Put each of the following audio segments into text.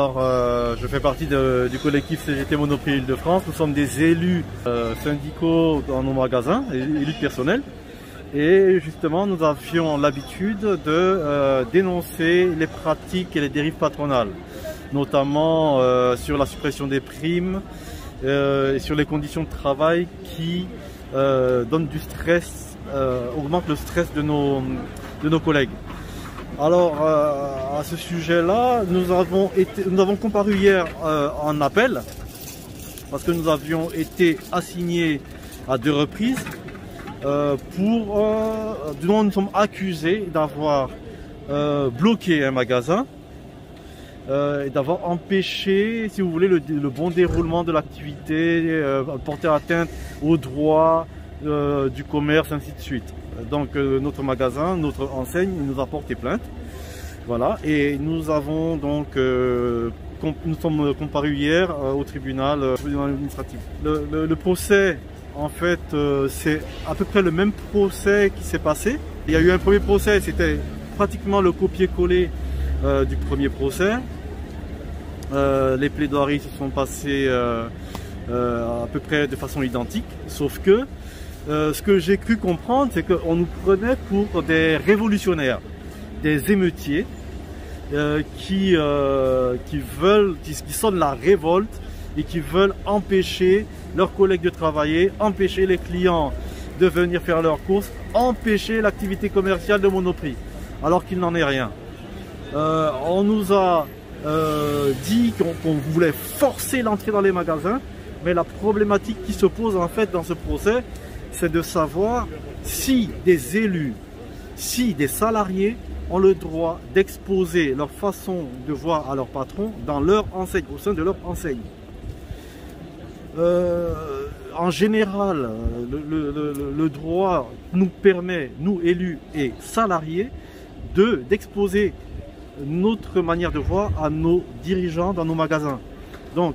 Alors, je fais partie du collectif CGT Monoprix Île-de-France. Nous sommes des élus syndicaux dans nos magasins, élus de personnel. Et justement, nous avions l'habitude de dénoncer les pratiques et les dérives patronales, notamment sur la suppression des primes et sur les conditions de travail qui donnent du stress, augmentent le stress de nos collègues. Alors, à ce sujet-là, nous avons comparu hier en appel, parce que nous avions été assignés à 2 reprises dont nous sommes accusés d'avoir bloqué un magasin et d'avoir empêché, si vous voulez, le bon déroulement de l'activité, porter atteinte aux droits du commerce, ainsi de suite. Donc notre magasin, notre enseigne nous a porté plainte, voilà, et nous avons donc nous sommes comparus hier au tribunal administratif. Le procès, en fait, c'est à peu près le même procès qui s'est passé. Il y a eu un premier procès, c'était pratiquement le copier-coller du premier procès. Les plaidoiries se sont passées à peu près de façon identique, sauf que ce que j'ai cru comprendre, c'est qu'on nous prenait pour des révolutionnaires, des émeutiers qui sonnent la révolte et qui veulent empêcher leurs collègues de travailler, empêcher les clients de venir faire leurs courses, empêcher l'activité commerciale de Monoprix, alors qu'il n'en est rien. On nous a dit qu'on voulait forcer l'entrée dans les magasins, mais la problématique qui se pose en fait dans ce procès, c'est de savoir si des élus, si des salariés ont le droit d'exposer leur façon de voir à leur patron dans leur enseigne, au sein de leur enseigne. En général, le droit nous permet, nous élus et salariés, d'exposer notre manière de voir à nos dirigeants dans nos magasins. Donc,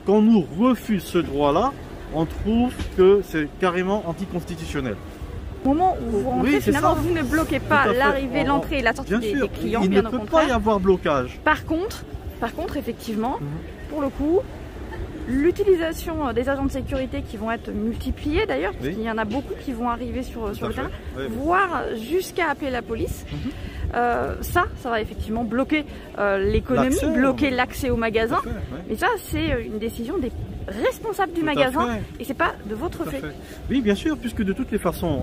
quand nous refuse ce droit-là, on trouve que c'est carrément anticonstitutionnel. Au moment où vous rentrez, finalement, vous ne bloquez pas l'arrivée, l'entrée et la sortie des clients, il bien ne au peut contraire. pas y avoir blocage. Par contre, effectivement, pour le coup, l'utilisation des agents de sécurité qui vont être multipliés d'ailleurs, parce qu'il y en a beaucoup qui vont arriver sur le terrain, voire jusqu'à appeler la police. Ça va effectivement bloquer l'économie, bloquer l'accès au magasin. Mais ça, c'est une décision des responsables du magasin et c'est pas de votre fait. Oui, bien sûr, puisque de toutes les façons,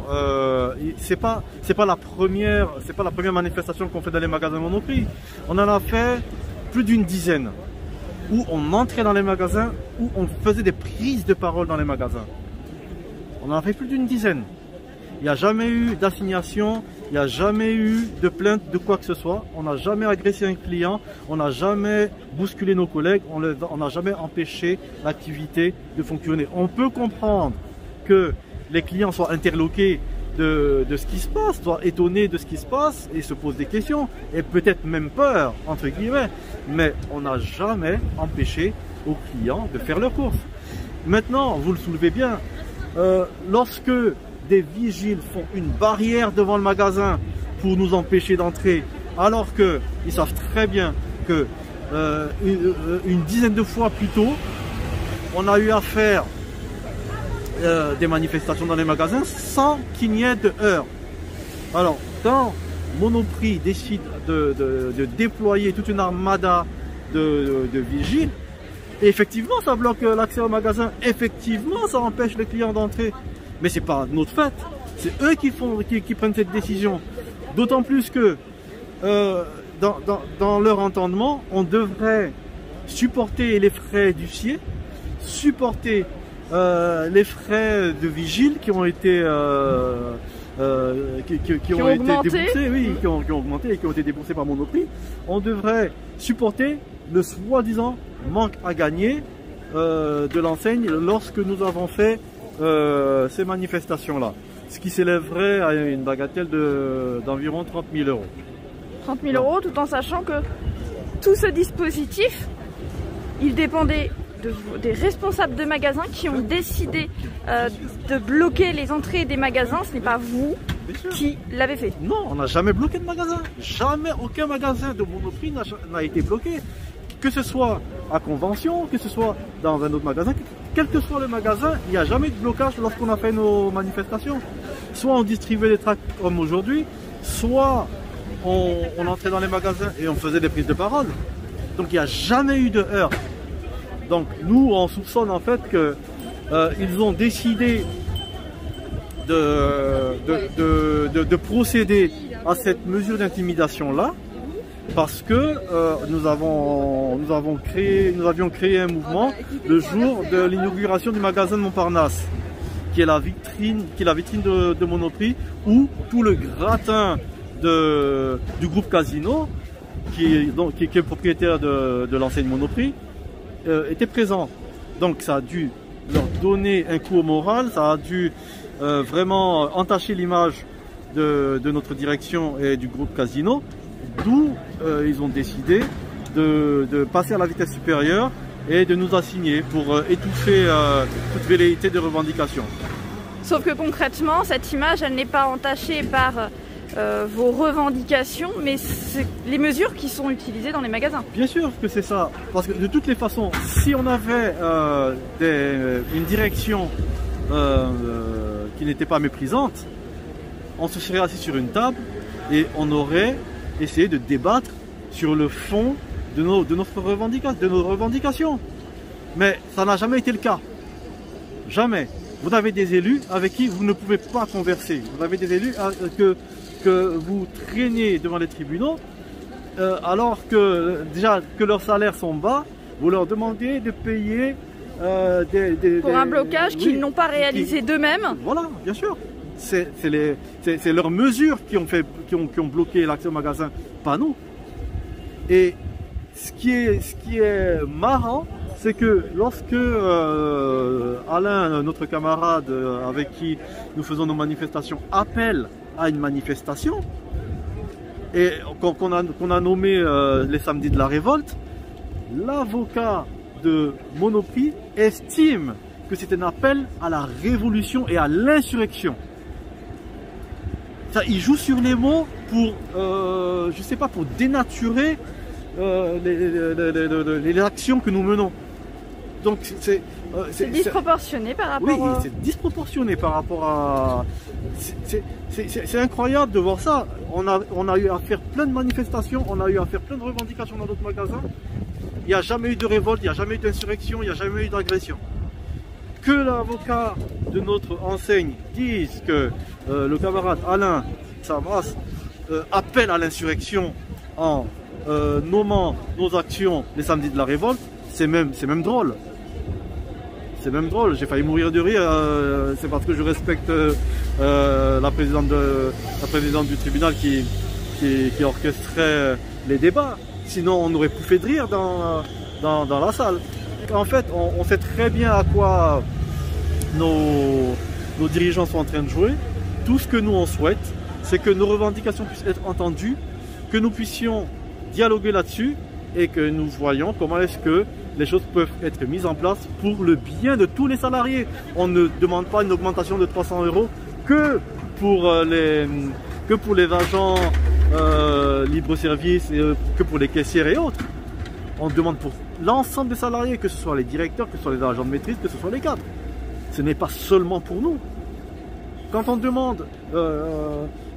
c'est pas la première manifestation qu'on fait dans les magasins Monoprix. On en a fait plus d'une dizaine, où on entrait dans les magasins, où on faisait des prises de parole dans les magasins. On en a fait plus d'une dizaine. Il n'y a jamais eu d'assignation, il n'y a jamais eu de plainte de quoi que ce soit. On n'a jamais agressé un client, on n'a jamais bousculé nos collègues, on n'a jamais empêché l'activité de fonctionner. On peut comprendre que les clients soient interloqués de ce qui se passe, soient étonnés de ce qui se passe et se posent des questions et peut-être même peur, entre guillemets, mais on n'a jamais empêché aux clients de faire leurs courses. Maintenant, vous le soulevez bien, lorsque des vigiles font une barrière devant le magasin pour nous empêcher d'entrer, alors qu'ils savent très bien que une dizaine de fois plus tôt, on a eu à faire des manifestations dans les magasins sans qu'il n'y ait de heurts. Alors, quand Monoprix décide de déployer toute une armada de vigiles, effectivement ça bloque l'accès au magasin, effectivement ça empêche les clients d'entrer. Mais c'est pas notre fait, c'est eux qui prennent cette décision. D'autant plus que dans leur entendement, on devrait supporter les frais d'huissier, supporter les frais de vigile qui ont été déboursés, qui ont augmenté et qui ont été déboursés par Monoprix. On devrait supporter le soi-disant manque à gagner de l'enseigne lorsque nous avons fait ces manifestations-là, ce qui s'élèverait à une bagatelle d'environ 30 000 euros. 30 000 euros, tout en sachant que tout ce dispositif, il dépendait des responsables de magasins qui ont décidé de bloquer les entrées des magasins. Ce n'est pas vous qui l'avez fait. Non, on n'a jamais bloqué de magasin. Jamais aucun magasin de Monoprix n'a été bloqué. que ce soit à Convention, que ce soit dans un autre magasin, quel que soit le magasin, il n'y a jamais eu de blocage lorsqu'on a fait nos manifestations. Soit on distribuait des tracts comme aujourd'hui, soit on entrait dans les magasins et on faisait des prises de parole. Donc il n'y a jamais eu de heurts. Donc nous, on soupçonne en fait qu'ils ont décidé de procéder à cette mesure d'intimidation-là, parce que nous avions créé un mouvement le jour de l'inauguration du magasin de Montparnasse, qui est la vitrine de Monoprix, où tout le gratin du groupe Casino, qui est propriétaire de l'enseigne Monoprix, était présent. Donc ça a dû leur donner un coup au moral, ça a dû vraiment entacher l'image de notre direction et du groupe Casino, d'où ils ont décidé de passer à la vitesse supérieure et de nous assigner pour étouffer toute velléité de revendication. Sauf que concrètement, cette image, elle n'est pas entachée par vos revendications, mais c'est les mesures qui sont utilisées dans les magasins. Bien sûr que c'est ça, parce que de toutes les façons, si on avait une direction qui n'était pas méprisante, on se serait assis sur une table et on aurait essayé de débattre sur le fond de nos revendications. Mais ça n'a jamais été le cas. Jamais. Vous avez des élus avec qui vous ne pouvez pas converser. Vous avez des élus que vous traînez devant les tribunaux, alors que déjà que leurs salaires sont bas, vous leur demandez de payer pour un blocage qu'ils n'ont pas réalisé d'eux-mêmes. Voilà, bien sûr. C'est leurs mesures qui ont bloqué l'accès au magasin, pas nous. Et ce qui est marrant, c'est que lorsque Alain, notre camarade avec qui nous faisons nos manifestations, appelle à une manifestation, et qu'on a nommé les samedis de la révolte, l'avocat de Monoprix estime que c'est un appel à la révolution et à l'insurrection. Il joue sur les mots pour, je sais pas, pour dénaturer les actions que nous menons. Donc c'est disproportionné par rapport. Oui, c'est disproportionné par rapport à. C'est incroyable de voir ça. On a eu à faire plein de manifestations, on a eu à faire plein de revendications dans d'autres magasins. Il n'y a jamais eu de révolte, il n'y a jamais eu d'insurrection, il n'y a jamais eu d'agression. Que l'avocat de notre enseigne dise que le camarade Alain Samras appelle à l'insurrection en nommant nos actions les samedis de la révolte, c'est même drôle. C'est même drôle, j'ai failli mourir de rire, c'est parce que je respecte la présidente du tribunal qui orchestrait les débats. Sinon on aurait pouffé de rire dans la salle. En fait, on sait très bien à quoi nos dirigeants sont en train de jouer. Tout ce que nous on souhaite, c'est que nos revendications puissent être entendues, que nous puissions dialoguer là-dessus et que nous voyions comment est-ce que les choses peuvent être mises en place pour le bien de tous les salariés. On ne demande pas une augmentation de 300 € que pour les agents libre-service, que pour les caissières et autres. On demande pour l'ensemble des salariés, que ce soit les directeurs, que ce soit les agents de maîtrise, que ce soit les cadres. Ce n'est pas seulement pour nous. Quand on demande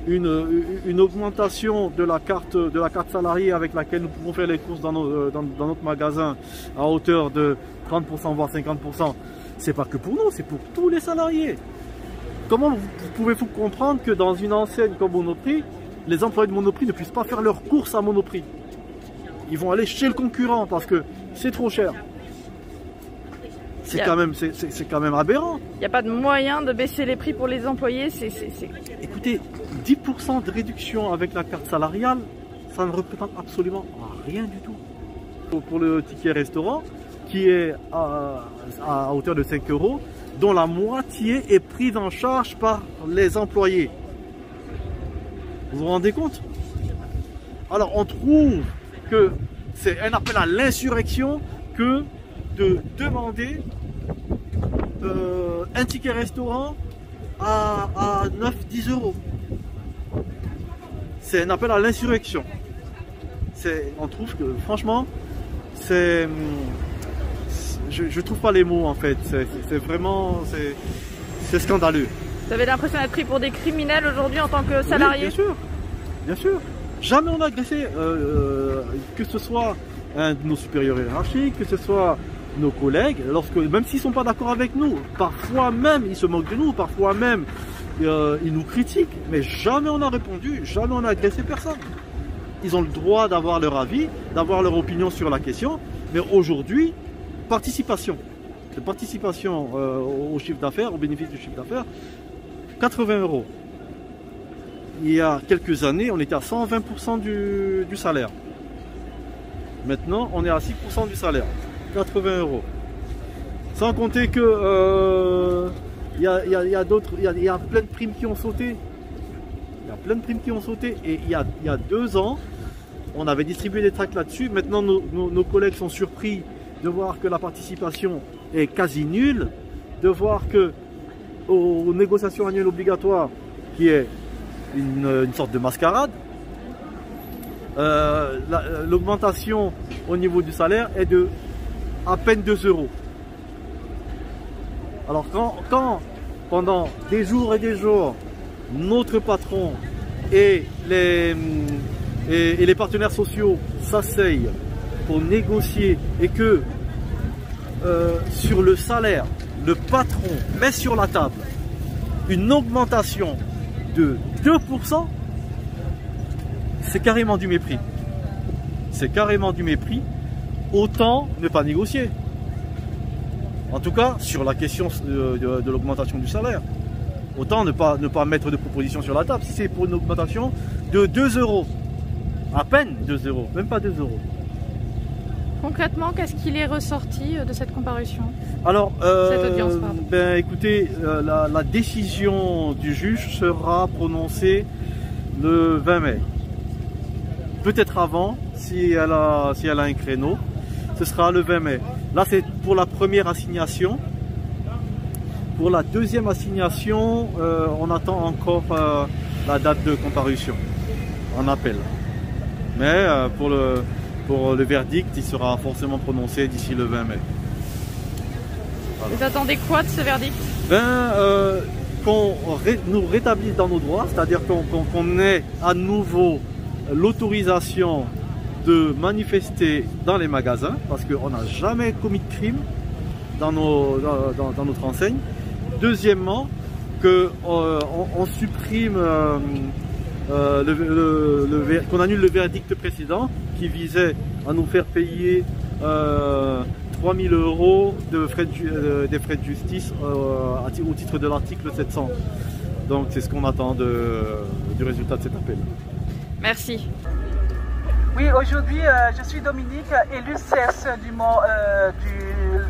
une augmentation de la carte salariée avec laquelle nous pouvons faire les courses dans notre magasin à hauteur de 30% voire 50%, c'est pas que pour nous, c'est pour tous les salariés. Comment pouvez-vous comprendre que dans une enseigne comme Monoprix, les employés de Monoprix ne puissent pas faire leurs courses à Monoprix? Ils vont aller chez le concurrent parce que c'est trop cher. C'est quand même aberrant. Il n'y a pas de moyen de baisser les prix pour les employés. Écoutez, 10% de réduction avec la carte salariale, ça ne représente absolument rien du tout. Pour le ticket restaurant, qui est à hauteur de 5 €, dont la moitié est prise en charge par les employés. Vous vous rendez compte? Alors on trouve que c'est un appel à l'insurrection que de demander un ticket restaurant à 9-10 €. C'est un appel à l'insurrection. On trouve que franchement, je trouve pas les mots en fait. C'est vraiment, c'est scandaleux. Vous avez l'impression d'être pris pour des criminels aujourd'hui en tant que salarié? Oui, bien sûr, bien sûr. Jamais on a agressé, que ce soit un de nos supérieurs hiérarchiques, que ce soit nos collègues, même s'ils ne sont pas d'accord avec nous, parfois même ils se moquent de nous, parfois même ils nous critiquent, mais jamais on a répondu, jamais on a agressé personne. Ils ont le droit d'avoir leur avis, d'avoir leur opinion sur la question, mais aujourd'hui, participation au chiffre d'affaires, au bénéfice du chiffre d'affaires, 80 €. Il y a quelques années, on était à 120% du salaire. Maintenant, on est à 6% du salaire, 80 €. Sans compter que il y a plein de primes qui ont sauté. Il y a plein de primes qui ont sauté. Et il y a 2 ans, on avait distribué des tracts là-dessus. Maintenant, nos collègues sont surpris de voir que la participation est quasi nulle, de voir que aux négociations annuelles obligatoires, qui est une sorte de mascarade, l'augmentation au niveau du salaire est de à peine 2 €. Alors quand pendant des jours et des jours, notre patron et les partenaires sociaux s'asseyent pour négocier et que sur le salaire, le patron met sur la table une augmentation de 2%, c'est carrément du mépris. C'est carrément du mépris. Autant ne pas négocier. En tout cas, sur la question de l'augmentation du salaire. Autant ne pas mettre de proposition sur la table. Si c'est pour une augmentation de 2 €. À peine 2 €, même pas 2 €. Concrètement, qu'est-ce qu'il est ressorti de cette comparution? Alors, cette audience, pardon. Écoutez, la décision du juge sera prononcée le 20 mai. Peut-être avant, si elle a un créneau, ce sera le 20 mai. Là, c'est pour la première assignation. Pour la deuxième assignation, on attend encore la date de comparution en appel. Mais pour le verdict, il sera forcément prononcé d'ici le 20 mai. Voilà. Vous attendez quoi de ce verdict? Qu'on nous rétablisse dans nos droits, c'est-à-dire qu'on ait à nouveau l'autorisation de manifester dans les magasins, parce qu'on n'a jamais commis de crime dans notre enseigne. Deuxièmement, qu'on supprime, qu'on annule le verdict précédent qui visait à nous faire payer 3 000 € des frais de justice au titre de l'article 700. Donc c'est ce qu'on attend du résultat de cet appel. Merci. Oui, aujourd'hui je suis Dominique, élue CS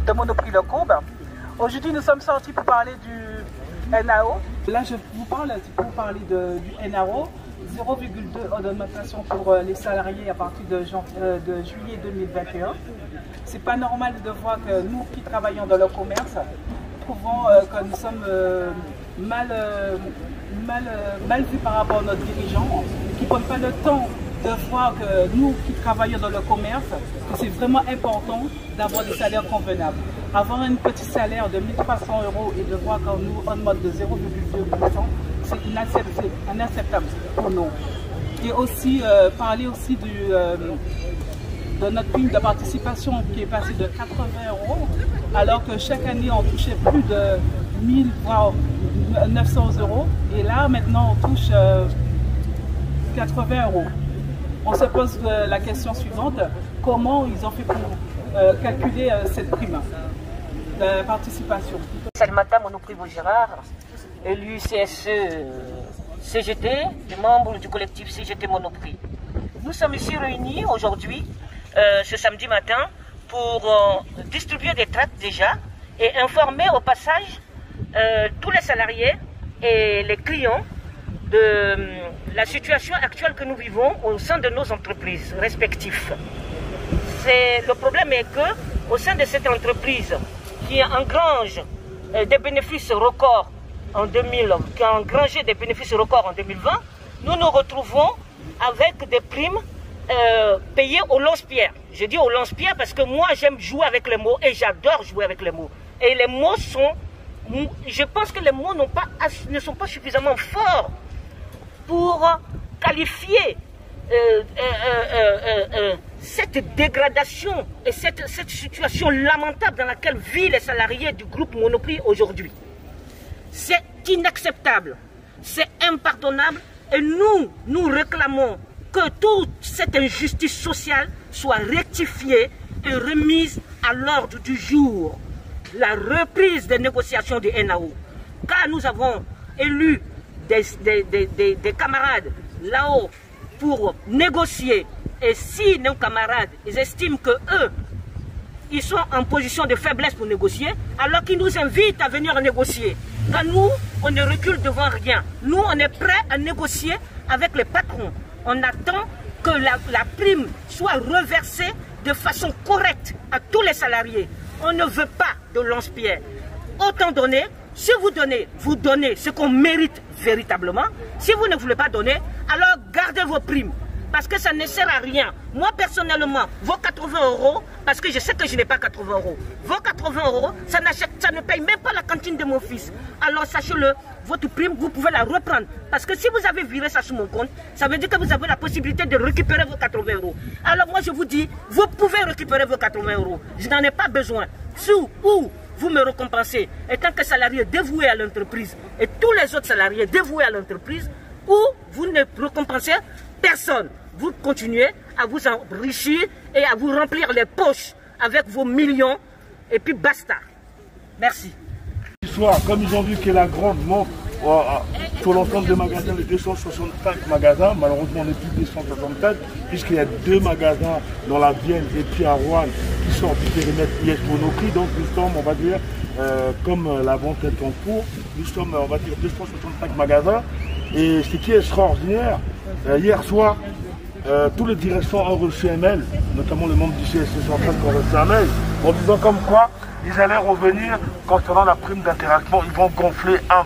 de Monoprix Le Courbe. Aujourd'hui nous sommes sortis pour parler du NAO. Là je vous parle pour parler du NAO. 0,2 d'augmentation pour les salariés à partir de juillet 2021. C'est pas normal de voir que nous qui travaillons dans le commerce, trouvons que nous sommes mal vus par rapport à nos dirigeants, qui ne prennent pas le temps de voir que nous qui travaillons dans le commerce, que c'est vraiment important d'avoir des salaires convenables. Avoir un petit salaire de 1 300 € et de voir qu'on nous augmente de 0,2%, c'est inacceptable pour nous. Et aussi parler aussi de notre prime de participation qui est passée de 80 €, alors que chaque année on touchait plus de 1000 voire 900 €. Et là maintenant on touche 80 €. On se pose la question suivante, comment ils ont fait pour calculer cette prime de participation? Salimata Monoprix Vaugirard, élu CSE CGT, membre du collectif CGT Monoprix. Nous sommes ici réunis aujourd'hui, ce samedi matin, pour distribuer des tracts déjà et informer au passage tous les salariés et les clients de la situation actuelle que nous vivons au sein de nos entreprises respectives. Le problème est que au sein de cette entreprise qui engrange des bénéfices records qui a engrangé des bénéfices records en 2020, nous nous retrouvons avec des primes payées au lance-pierre. Je dis au lance-pierre parce que moi j'aime jouer avec les mots et j'adore jouer avec les mots. Et les mots sont... Je pense que les mots ne sont pas suffisamment forts pour qualifier cette dégradation et cette situation lamentable dans laquelle vivent les salariés du groupe Monoprix aujourd'hui. C'est inacceptable, c'est impardonnable et nous réclamons que toute cette injustice sociale soit rectifiée et remise à l'ordre du jour. La reprise des négociations du NAO, car nous avons élu des camarades là-haut pour négocier. Et si nos camarades ils estiment que eux, ils sont en position de faiblesse pour négocier, alors qu'ils nous invitent à venir négocier. Car nous, on ne recule devant rien. Nous, on est prêts à négocier avec les patrons. On attend que la prime soit reversée de façon correcte à tous les salariés. On ne veut pas de lance-pierre. Autant donner, si vous donnez ce qu'on mérite véritablement. Si vous ne voulez pas donner, alors gardez vos primes. Parce que ça ne sert à rien. Moi, personnellement, vos 80 €, parce que je sais que je n'ai pas 80 €, vos 80 €, ça ne paye même pas la cantine de mon fils. Alors, sachez-le, votre prime, vous pouvez la reprendre. Parce que si vous avez viré ça sur mon compte, ça veut dire que vous avez la possibilité de récupérer vos 80 €. Alors, moi, je vous dis, vous pouvez récupérer vos 80 €. Je n'en ai pas besoin. Ou vous me récompensez, étant que salarié dévoué à l'entreprise, et tous les autres salariés dévoués à l'entreprise, ou vous ne récompensez personne. Vous continuez à vous enrichir et à vous remplir les poches avec vos millions et puis basta. Merci. Comme ils ont vu que la grande monte sur l'ensemble des magasins, les 265 magasins, malheureusement on n'est plus 267 puisqu'il y a 2 magasins dans la Vienne et puis à Rouen qui sortent du périmètre IS Monoprix. Donc nous sommes, on va dire, comme la vente est en cours, nous sommes, on va dire, 265 magasins. Et ce qui est extraordinaire, hier soir, tous les directions ont reçu un mail, notamment le membre du CSC central qui ont reçu un mail, en disant comme quoi ils allaient revenir concernant la prime d'intéressement, ils vont gonfler un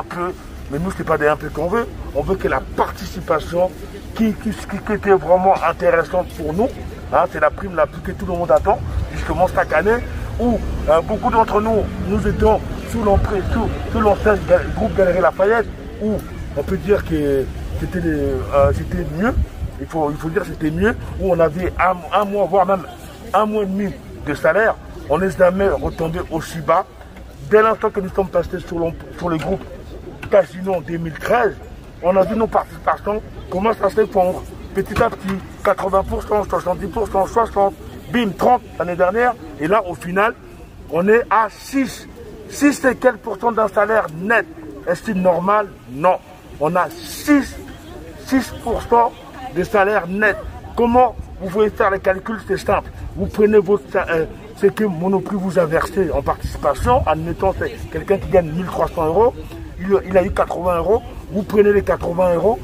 peu, mais nous ce n'est pas des un peu qu'on veut, on veut que la participation qui était vraiment intéressante pour nous, hein, c'est la prime la plus que tout le monde attend, justement chaque année, où beaucoup d'entre nous étions sous l'emprise, sous l'enseigne du groupe Galerie Lafayette, où on peut dire que c'était mieux. Il faut dire que c'était mieux, où on avait un mois, voire même 1 mois et demi de salaire. On n'est jamais retombé aussi bas. Dès l'instant que nous sommes passés sur le groupe Casino en 2013, on a vu nos participations commencer à s'effondrer. Petit à petit, 80%, 70%, 60%, bim, 30% l'année dernière. Et là, au final, on est à 6 et quelques % d'un salaire net. Est-ce normal? Non. On a 6% de salaire net. Comment vous pouvez faire les calculs? C'est simple. Vous prenez ce que Monoprix vous a versé en participation, admettons c'est quelqu'un qui gagne 1300 €, il a eu 80 €, vous prenez les 80 €,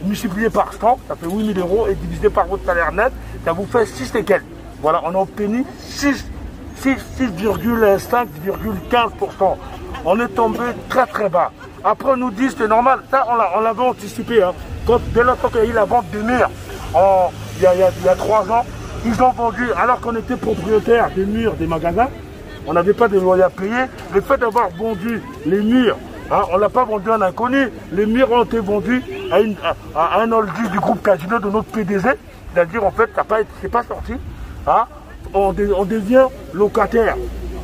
multiplié par 100, ça fait 8000 € et divisé par votre salaire net, ça vous fait 6 et quelques. Voilà, on a obtenu 6,5,15%. On est tombé très très bas. Après on nous dit c'est normal, ça on l'avait anticipé. Hein. Dès l'instant qu'il y a eu la vente des murs, il y a 3 ans, ils ont vendu, alors qu'on était propriétaire des murs des magasins, on n'avait pas de loyer à payer. Le fait d'avoir vendu les murs, hein, on ne l'a pas vendu à un inconnu, les murs ont été vendus à un holding du groupe Casino de notre PDG, c'est-à-dire en fait, c'est pas sorti. Hein, on devient locataire.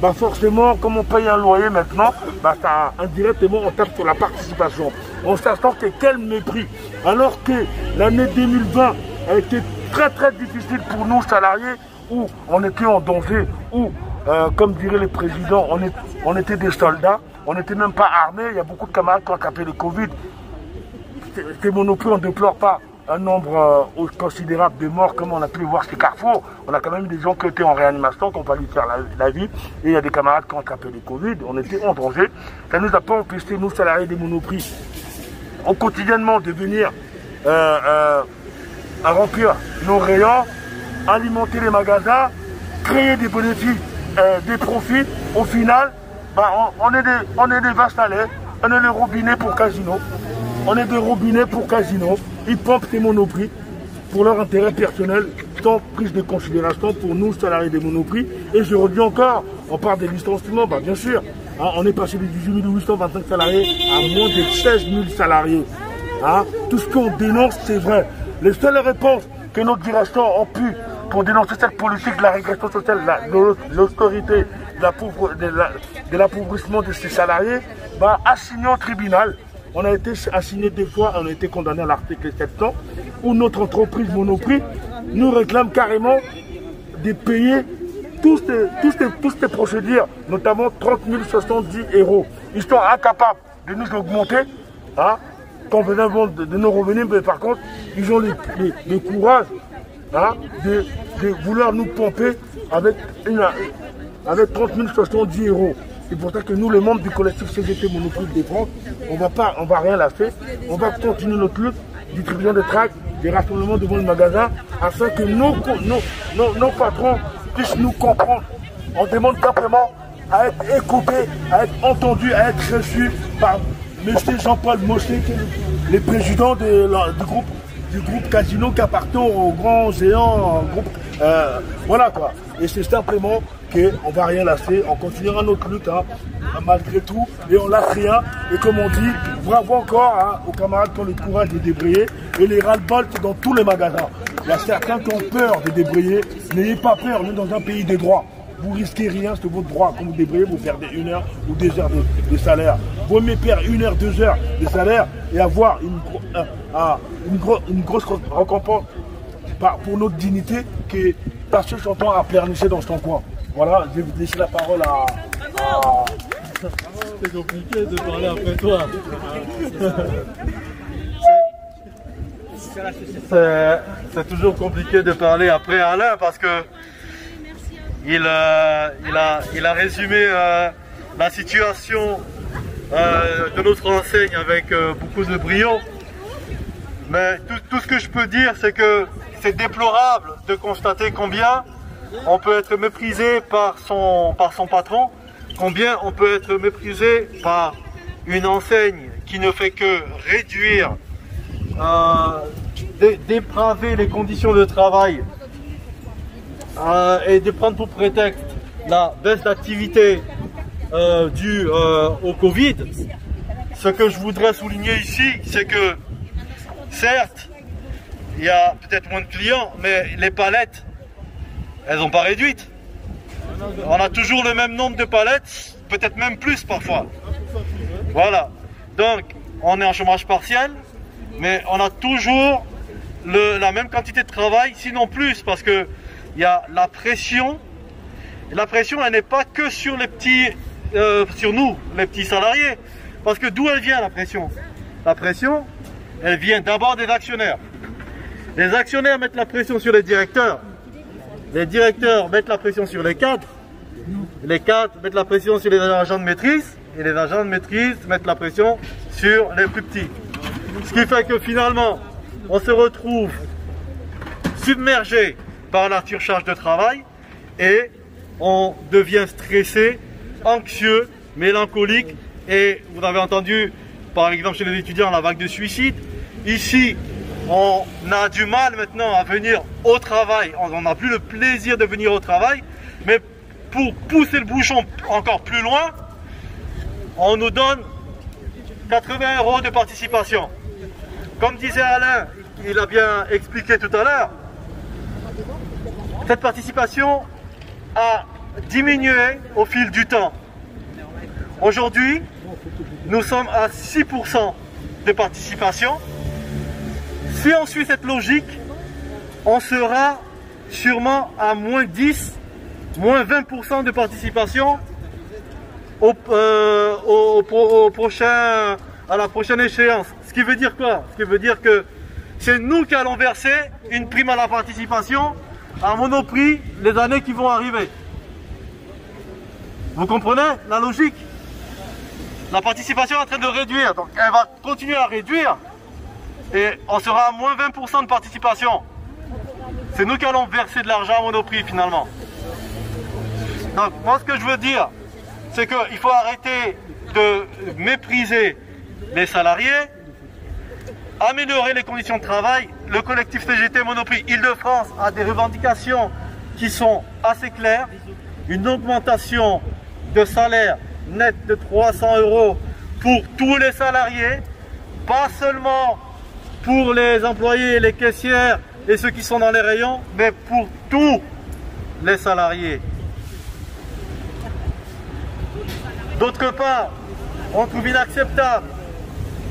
Bah forcément, comme on paye un loyer maintenant, bah ça, indirectement on tape sur la participation. En sachant que quel mépris. Alors que l'année 2020 a été très très difficile pour nous salariés, où on était en danger, où, comme diraient les présidents, on était des soldats, on n'était même pas armés. Il y a beaucoup de camarades qui ont attrapé le Covid. C'est Monoprix, on ne déplore pas un nombre considérable de morts, comme on a pu le voir chez Carrefour. On a quand même des gens qui étaient en réanimation, qui ont fallu faire la vie. Et il y a des camarades qui ont attrapé le Covid. On était en danger. Ça ne nous a pas empêché, nous salariés des Monoprix, quotidiennement de venir à remplir nos rayons, alimenter les magasins, créer des bénéfices, des profits. Au final, bah, on est des vaches à lait, on est des robinets pour Casino. On est des robinets pour Casino. Ils pompent des Monoprix pour leur intérêt personnel. l'instant prise de considération pour nous, salariés des Monoprix. Et je redis encore, on parle des licenciements, bah bien sûr. Hein, on est passé de 18 825 salariés à moins de 16 000 salariés. Hein, tout ce qu'on dénonce, c'est vrai. Les seules réponses que nos dirigeants ont pu pour dénoncer cette politique de la régression sociale, de l'austérité, de l'appauvrissement de ces salariés, bah, assigné au tribunal. On a été assigné des fois, on a été condamné à l'article 700, où notre entreprise Monoprix nous réclame carrément de payer toutes ces procédures, notamment 30 070 €. Ils sont incapables de nous augmenter, hein, convenablement de nos revenus, mais par contre, ils ont le courage, hein, de vouloir nous pomper avec 30 070 €. C'est pour ça que nous, les membres du collectif CGT Monoprix de France, on va rien lâcher. On va continuer notre lutte, distribution de tracts, des rassemblements devant le magasin, afin que nos patrons puissent nous comprendre. On demande simplement à être écoutés, à être entendus, à être reçus par M. Jean-Paul Mosset, qui est le président du groupe Casino qui appartient au grand géant groupe. Voilà quoi. Et c'est simplement qu'on ne va rien lâcher, on continuera notre lutte, hein, malgré tout, et on lâche rien. Et comme on dit, bravo encore, hein, aux camarades qui ont le courage de débrayer, et les ras-le-bol dans tous les magasins. Il y a certains qui ont peur de débrayer, n'ayez pas peur, on est dans un pays des droits. Vous risquez rien, c'est votre droit. Quand vous débrayez, vous perdez 1 heure ou 2 heures de salaire. Vaut mieux perdre 1 heure, 2 heures de salaire et avoir une grosse récompense pour notre dignité que passer son temps à pleurnicher dans son coin. Voilà, je vais vous laisser la parole à... C'est compliqué de parler après toi. C'est toujours compliqué de parler après Alain parce que il a résumé la situation de notre enseigne avec beaucoup de brio. Mais tout ce que je peux dire, c'est que c'est déplorable de constater combien on peut être méprisé par son patron, combien on peut être méprisé par une enseigne qui ne fait que réduire, dépraver les conditions de travail et de prendre pour prétexte la baisse d'activité due au Covid. Ce que je voudrais souligner ici, c'est que certes, il y a peut-être moins de clients, mais les palettes, elles n'ont pas réduite. On a toujours le même nombre de palettes, peut-être même plus parfois. Voilà. Donc, on est en chômage partiel, mais on a toujours la même quantité de travail, sinon plus, parce que il y a la pression. Et la pression, elle n'est pas que sur les petits, sur nous, les petits salariés. Parce que d'où elle vient la pression? La pression, elle vient d'abord des actionnaires. Les actionnaires mettent la pression sur les directeurs mettent la pression sur les cadres mettent la pression sur les agents de maîtrise, et les agents de maîtrise mettent la pression sur les plus petits. Ce qui fait que finalement, on se retrouve submergé par la surcharge de travail et on devient stressé, anxieux, mélancolique, et vous avez entendu par exemple chez les étudiants la vague de suicide. Ici, on a du mal maintenant à venir au travail, on n'a plus le plaisir de venir au travail, mais pour pousser le bouchon encore plus loin, on nous donne 80 € de participation. Comme disait Alain, il a bien expliqué tout à l'heure, cette participation a diminué au fil du temps. Aujourd'hui, nous sommes à 6% de participation. Si on suit cette logique, on sera sûrement à moins 10, moins 20% de participation à la prochaine échéance. Ce qui veut dire quoi? Ce qui veut dire que c'est nous qui allons verser une prime à la participation à Monoprix les années qui vont arriver. Vous comprenez la logique? La participation est en train de réduire, donc elle va continuer à réduire et on sera à moins 20% de participation. C'est nous qui allons verser de l'argent à Monoprix finalement. Donc moi ce que je veux dire, c'est qu'il faut arrêter de mépriser les salariés, améliorer les conditions de travail. Le collectif CGT Monoprix Île-de-France a des revendications qui sont assez claires. Une augmentation de salaire net de 300 € pour tous les salariés, pas seulement pour les employés et les caissières et ceux qui sont dans les rayons, mais pour tous les salariés. D'autre part, on trouve inacceptable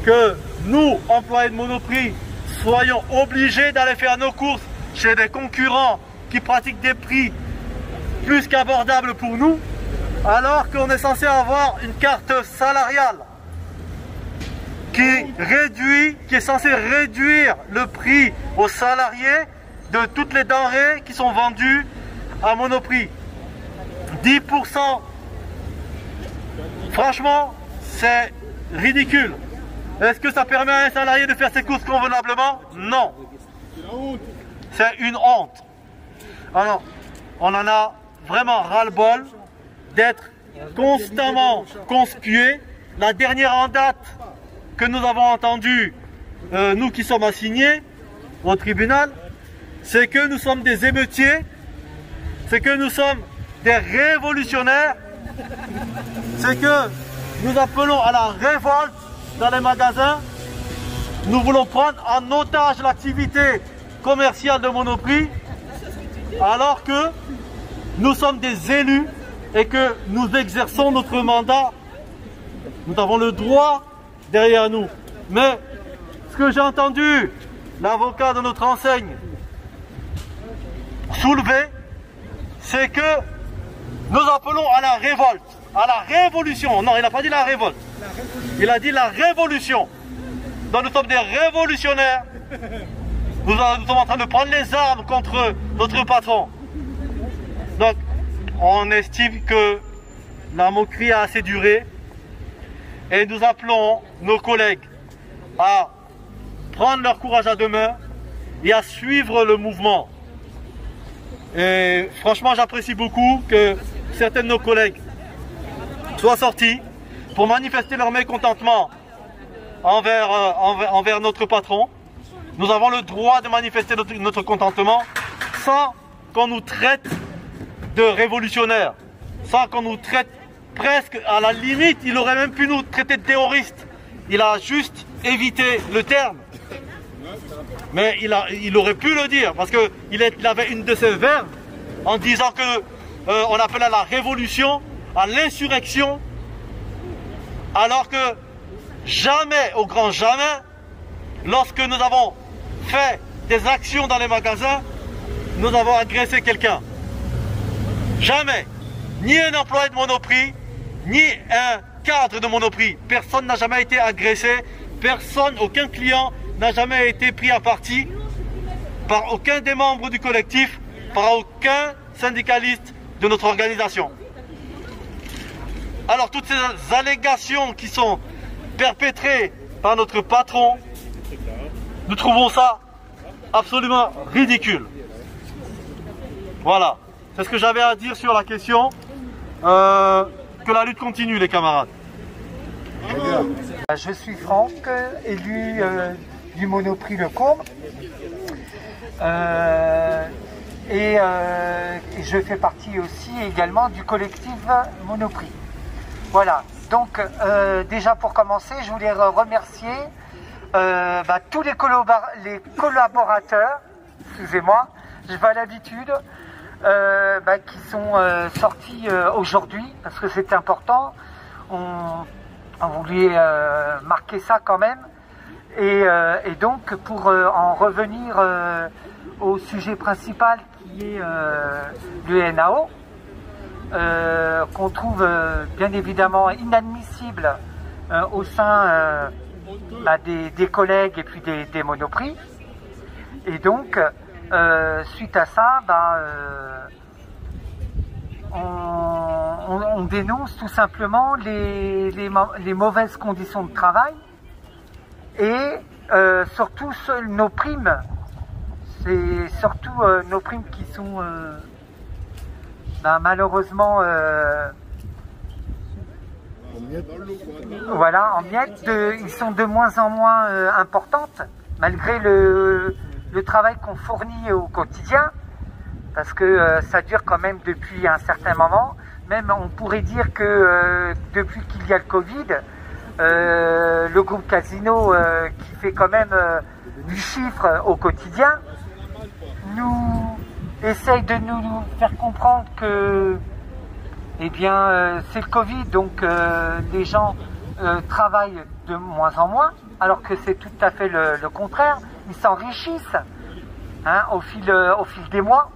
que nous, employés de Monoprix, soyons obligés d'aller faire nos courses chez des concurrents qui pratiquent des prix plus qu'abordables pour nous, alors qu'on est censé avoir une carte salariale qui est censée réduire le prix aux salariés de toutes les denrées qui sont vendues à Monoprix. 10%. Franchement, c'est ridicule. Est-ce que ça permet à un salarié de faire ses courses convenablement? Non. C'est une honte. Alors, on en a vraiment ras-le-bol d'être constamment conspués. La dernière en date que nous avons entendue, nous qui sommes assignés au tribunal, c'est que nous sommes des émeutiers, c'est que nous sommes des révolutionnaires, c'est que nous appelons à la révolte dans les magasins. Nous voulons prendre en otage l'activité commerciale de Monoprix, alors que nous sommes des élus et que nous exerçons notre mandat. Nous avons le droit derrière nous. Mais ce que j'ai entendu l'avocat de notre enseigne soulever, c'est que nous appelons à la révolte, à la révolution. Non, il n'a pas dit la révolte. Il a dit la révolution. Donc nous sommes des révolutionnaires. Nous sommes en train de prendre les armes contre notre patron. Donc, on estime que la moquerie a assez duré et nous appelons nos collègues à prendre leur courage à deux mains et à suivre le mouvement. Et franchement, j'apprécie beaucoup que certains de nos collègues soient sortis pour manifester leur mécontentement envers notre patron. Nous avons le droit de manifester notre contentement sans qu'on nous traite de révolutionnaires, sans qu'on nous traite presque à la limite. Il aurait même pu nous traiter de terroristes. Il a juste évité le terme. Mais il aurait pu le dire, parce qu'il avait une de ses verbes en disant que on appelait à la révolution, à l'insurrection, alors que jamais, au grand jamais, lorsque nous avons fait des actions dans les magasins, nous avons agressé quelqu'un. Jamais. Ni un employé de Monoprix, ni un cadre de Monoprix. Personne n'a jamais été agressé. Personne, aucun client n'a jamais été pris à partie par aucun des membres du collectif, par aucun syndicaliste de notre organisation. Alors toutes ces allégations qui sont perpétrées par notre patron, nous trouvons ça absolument ridicule. Voilà, c'est ce que j'avais à dire sur la question. Que la lutte continue, les camarades. Je suis Franck, élu du Monoprix Le Courbe. Et je fais partie aussi également du collectif Monoprix. Voilà, donc déjà pour commencer, je voulais remercier tous les collaborateurs, excusez-moi, j'ai pas l'habitude, qui sont sortis aujourd'hui, parce que c'est important. On voulait marquer ça quand même. Et donc, pour en revenir au sujet principal qui est le NAO, qu'on trouve bien évidemment inadmissible au sein des collègues et puis des Monoprix. Et donc, suite à ça, on dénonce tout simplement les mauvaises conditions de travail et surtout nos primes. C'est surtout nos primes qui sont malheureusement voilà, en miettes, ils sont de moins en moins importantes. malgré le travail qu'on fournit au quotidien, parce que ça dure quand même depuis un certain moment. Même on pourrait dire que depuis qu'il y a le Covid, le groupe Casino qui fait quand même du chiffre au quotidien, nous essaye de nous faire comprendre que eh bien c'est le Covid, donc les gens travaillent de moins en moins, alors que c'est tout à fait le contraire. Ils s'enrichissent hein, au fil des mois.